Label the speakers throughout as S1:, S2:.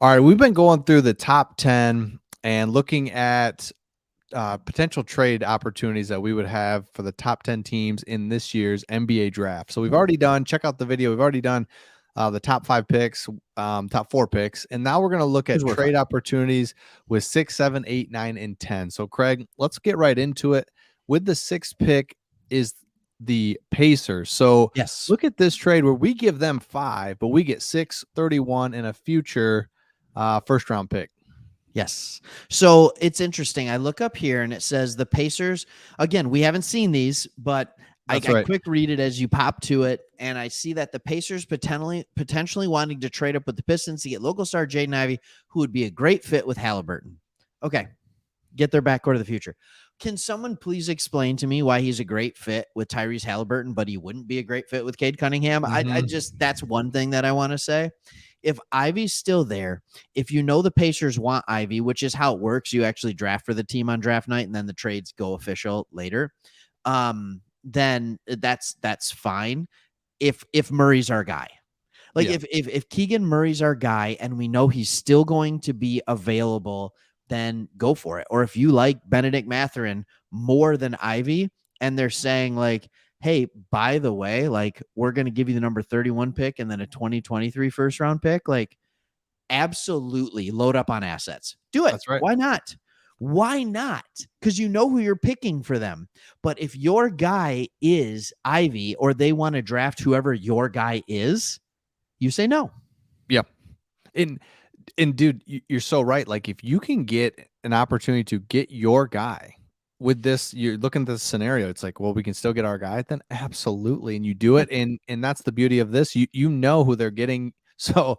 S1: All right, we've been going through the top 10 and looking at potential trade opportunities that we would have for the top 10 teams in this year's NBA draft. So we've already done, check out the video. We've already done the top 5 picks, top 4 picks. And now we're going to look
S2: Those
S1: at
S2: were
S1: trade
S2: fun.
S1: opportunities with 6, 7, 8, 9, and 10. So Craig, let's get right into it. With the 6th pick is the Pacers. So
S2: Yes.
S1: look at this trade where we give them 5, but we get 6, 31, and a future first round pick.
S2: Yes. So it's interesting. I look up here and it says the Pacers. Again, we haven't seen these, but I
S1: That's right.
S2: quick read it as you pop to it, and I see that the Pacers potentially wanting to trade up with the Pistons to get local star Jaden Ivey, who would be a great fit with Halliburton. Okay, get their backcourt of the future. Can someone please explain to me why he's a great fit with Tyrese Halliburton, but he wouldn't be a great fit with Cade Cunningham? I just, that's one thing that I want to say. If Ivy's still there, if you know the Pacers want Ivy, which is how it works, you actually draft for the team on draft night and then the trades go official later. Then that's fine. If Murray's our guy. Like
S1: Yeah.
S2: if Keegan Murray's our guy and we know he's still going to be available, then go for it. Or if you like Benedict Mathurin more than Ivy and they're saying like, hey, by the way, like we're going to give you the number 31 pick and then a 2023 first round pick, like absolutely load up on assets. Do it.
S1: That's right.
S2: Why not? Why not? Because you know who you're picking for them. But if your guy is Ivy or they want to draft whoever your guy is, you say no.
S1: Yeah. And dude, you're so right. Like if you can get an opportunity to get your guy with this, you're looking at this scenario, it's like, well, we can still get our guy, then absolutely. And you do it. And that's the beauty of this. You know who they're getting. So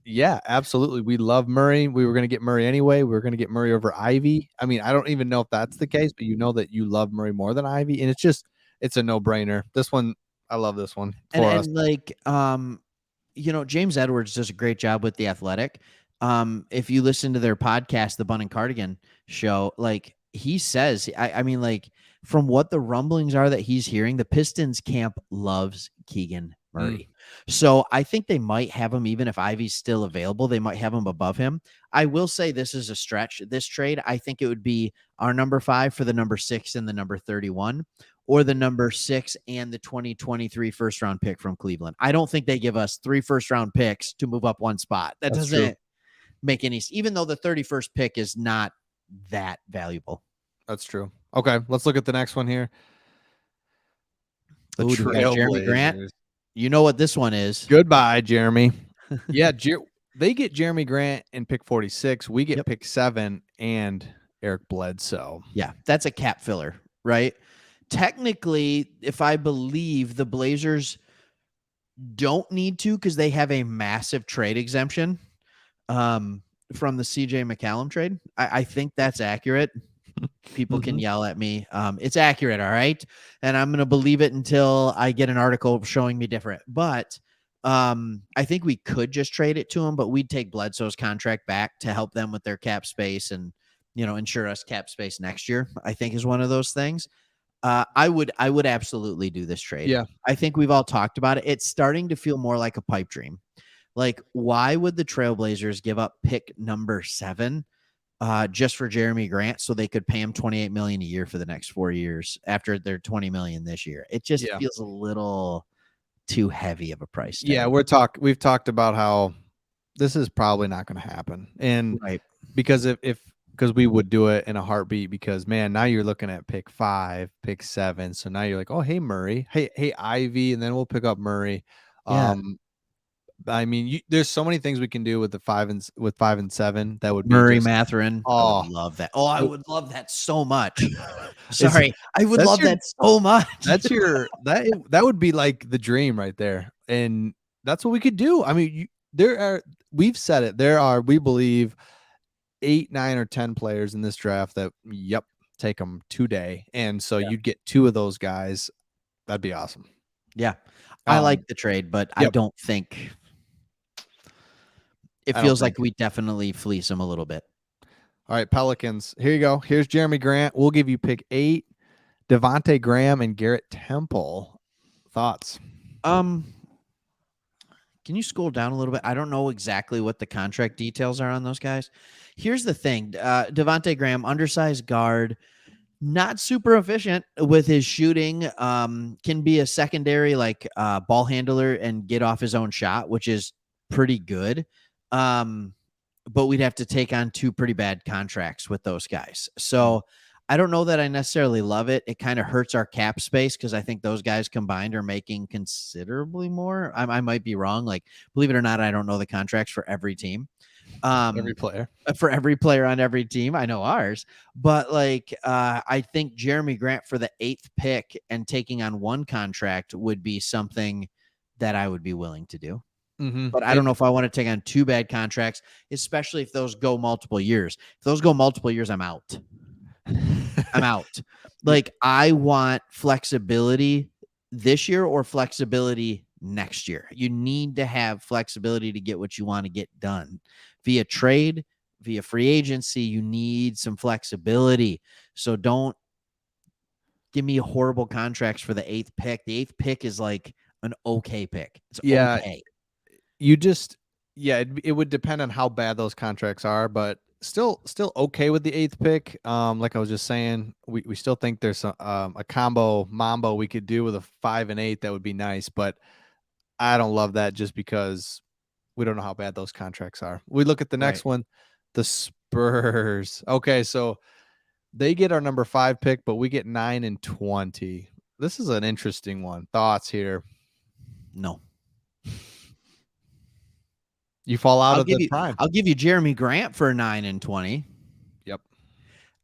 S1: yeah, absolutely. We love Murray. We were going to get Murray anyway. We were going to get Murray over Ivy. I mean, I don't even know if that's the case, but you know that you love Murray more than Ivy. And it's a no brainer. This one, I love this one for us.
S2: And like James Edwards does a great job with The Athletic. If you listen to their podcast, the Bun and Cardigan show, like he says, I mean, like from what the rumblings are that he's hearing, the Pistons camp loves Keegan Murray. So I think they might have him, even if Ivy's still available, they might have him above him. I will say this is a stretch. This trade, I think it would be our number 5 for the number 6 and the number 31, or the number 6 and the 2023 first round pick from Cleveland. I don't think they give us 3 first round picks to move up one spot. That
S1: That's
S2: doesn't
S1: true.
S2: make any, even though the 31st pick is not that valuable.
S1: That's true. Okay, let's look at the next one here. The
S2: Ooh, we got Jeremy Grant.
S1: Trailblazers.
S2: You know what this one is.
S1: Goodbye, Jeremy. Yeah, they get Jeremy Grant and pick 46. We get pick 7 and Eric Bledsoe.
S2: Yeah, that's a cap filler, right? Technically, if I believe the Blazers don't need to because they have a massive trade exemption from the CJ McCallum trade. I think that's accurate. People can yell at me. It's accurate, all right? And I'm going to believe it until I get an article showing me different. But I think we could just trade it to him, but we'd take Bledsoe's contract back to help them with their cap space and, ensure us cap space next year, I think is one of those things. I would absolutely do this trade.
S1: Yeah.
S2: I think we've all talked about it. It's starting to feel more like a pipe dream. Like, why would the Trailblazers give up pick number 7 just for Jeremy Grant so they could pay him $28 million a year for the next 4 years after their $20 million this year? It just feels a little too heavy of a price tag.
S1: Yeah, we've talked about how this is probably not going to happen, and
S2: right,
S1: because because we would do it in a heartbeat. Because man, now you're looking at pick 5, pick 7, so now you're like, oh hey Murray, hey Ivy, and then we'll pick up Murray.
S2: Yeah.
S1: I mean, there's so many things we can do with the 5 and 7 that would be
S2: Murray
S1: just,
S2: Mathurin. I would love that. Oh, I would love that so much. Sorry, I would love that so much.
S1: That's that would be like the dream right there, and that's what we could do. I mean, we've said it. There are, we believe, 8, 9, or 10 players in this draft that, take them today, and so you'd get 2 of those guys. That'd be awesome.
S2: Yeah, I like the trade, but I don't think it feels like we definitely fleece them a little bit.
S1: All right, Pelicans. Here you go. Here's Jeremy Grant. We'll give you pick 8, Devontae Graham and Garrett Temple. Thoughts?
S2: Can you scroll down a little bit? I don't know exactly what the contract details are on those guys. Here's the thing, Devonte Graham, undersized guard, not super efficient with his shooting. Can be a secondary like ball handler and get off his own shot, which is pretty good. But we'd have to take on two pretty bad contracts with those guys.
S1: Mm.
S2: So I don't know that I necessarily love it. It kind of hurts our cap space because I think those guys combined are making considerably more. I might be wrong. Like, believe it or not, I don't know the contracts for every team.
S1: Every player.
S2: For every player on every team. I know ours, but like I think Jeremy Grant for the 8th pick and taking on one contract would be something that I would be willing to do.
S1: Mm-hmm.
S2: But I don't know if I want to take on two bad contracts, especially if those go multiple years. If those go multiple years, I'm out. I'm out. Like, I want flexibility this year or flexibility next year. You need to have flexibility to get what you want to get done via trade, via free agency. You need some flexibility. So don't give me horrible contracts for the 8th pick. The 8th pick is like an okay pick. It's
S1: Yeah,
S2: okay.
S1: you just it would depend on how bad those contracts are, but still okay with the 8th pick. Like I was just saying, we still think there's a combo mambo we could do with a 5 and 8 that would be nice, but I don't love that just because we don't know how bad those contracts are. We look at the
S2: Right.
S1: next one, the Spurs. Okay, so they get our number 5 pick, but we get 9 and 20. This is an interesting one. Thoughts here?
S2: No.
S1: You fall out
S2: I'll
S1: of
S2: give
S1: the
S2: you
S1: prime.
S2: I'll give you Jeremy Grant for 9 and 20.
S1: Yep.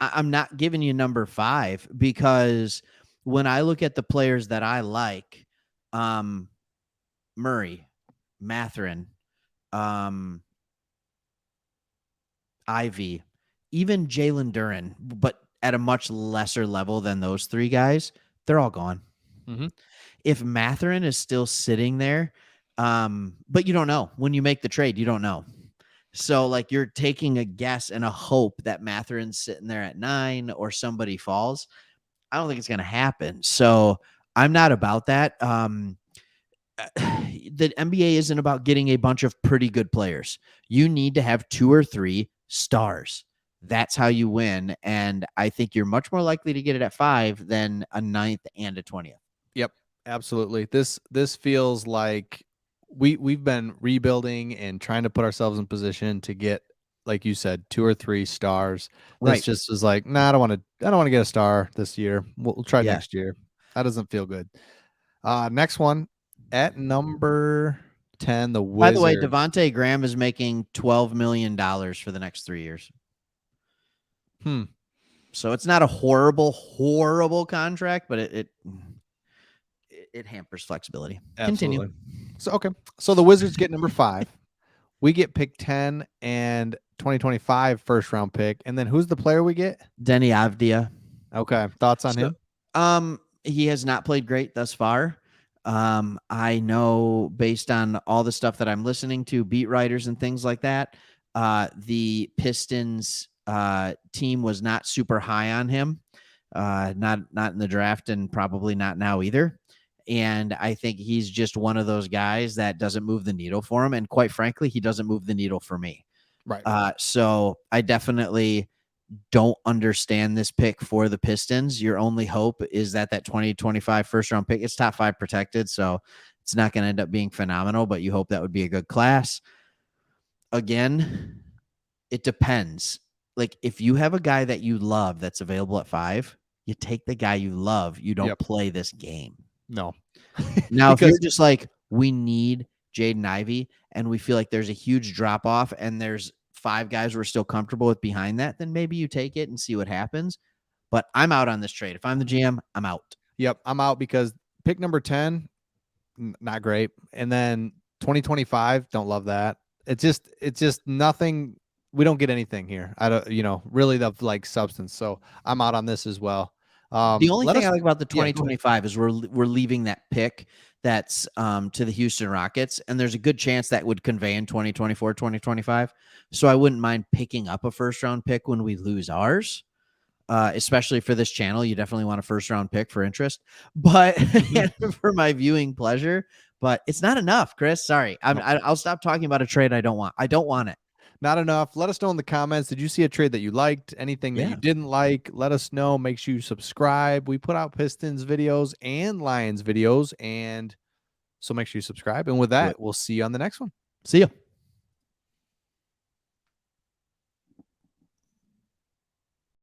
S2: I'm not giving you number 5 because when I look at the players that I like, Murray, Matherin, um, Ivy, even Jalen Duren, but at a much lesser level than those three guys, they're all gone.
S1: Mm-hmm.
S2: If Matherin is still sitting there, but you don't know when you make the trade, you don't know. So like you're taking a guess and a hope that Matherin's sitting there at 9 or somebody falls. I don't think it's going to happen. So I'm not about that. The NBA isn't about getting a bunch of pretty good players. You need to have 2 or 3 stars. That's how you win. And I think you're much more likely to get it at 5 than a 9th and a 20th.
S1: Yep, absolutely. This feels like we've been rebuilding and trying to put ourselves in position to get, like you said, 2 or 3 stars. This
S2: Right.
S1: just is like, nah, I don't want to get a star this year. We'll try
S2: Yeah.
S1: next year. That doesn't feel good. Next one at number 10, the
S2: By the way,
S1: Wizards.
S2: Devonte Graham is making $12 million for the next 3 years.
S1: Hmm.
S2: So it's not a horrible contract, but it hampers flexibility. Continue.
S1: Absolutely. So okay. So the Wizards get number 5. We get pick 10 and 2025 first round pick. And then who's the player we get?
S2: Denny Avdia.
S1: Okay. Thoughts on
S2: So,
S1: him?
S2: he has not played great thus far. I know based on all the stuff that I'm listening to, beat writers and things like that, the Pistons team was not super high on him. Not in the draft and probably not now either. And I think he's just one of those guys that doesn't move the needle for him. And quite frankly, he doesn't move the needle for me.
S1: Right.
S2: So I definitely don't understand this pick for the Pistons. Your only hope is that 2025 first round pick, it's top 5 protected. So it's not going to end up being phenomenal, but you hope that would be a good class. Again, it depends. Like if you have a guy that you love that's available at 5, you take the guy you love. You don't
S1: Yep.
S2: play this game.
S1: No.
S2: Now, if you're
S1: Because
S2: just like, we need Jaden Ivey and we feel like there's a huge drop off and there's 5 guys we're still comfortable with behind that, then maybe you take it and see what happens. But I'm out on this trade. If I'm the GM, I'm out.
S1: yep, I'm out because pick number 10, not great. And then 2025, don't love that. It's just nothing. We don't get anything here. I don't, really the like substance. So I'm out on this as well.
S2: The only
S1: Let
S2: thing
S1: us,
S2: I like about the
S1: yeah, go ahead.
S2: 2025 is we're leaving that pick that's to the Houston Rockets, and there's a good chance that would convey in 2024, 2025. So I wouldn't mind picking up a first round pick when we lose ours. Especially for this channel, you definitely want a first round pick for interest, but
S1: Mhm.
S2: for my viewing pleasure. but it's not enough, Chris. Sorry.
S1: No,
S2: I'll stop talking about a trade I don't want. I don't want it.
S1: not enough. Let us know in the comments. Did you see a trade that you liked? Anything that you
S2: Yeah.
S1: didn't like? Let us know. Make sure you subscribe. We put out Pistons videos and Lions videos, and so make sure you subscribe. And with
S2: Do it.
S1: that, we'll see you on the next one.
S2: See ya.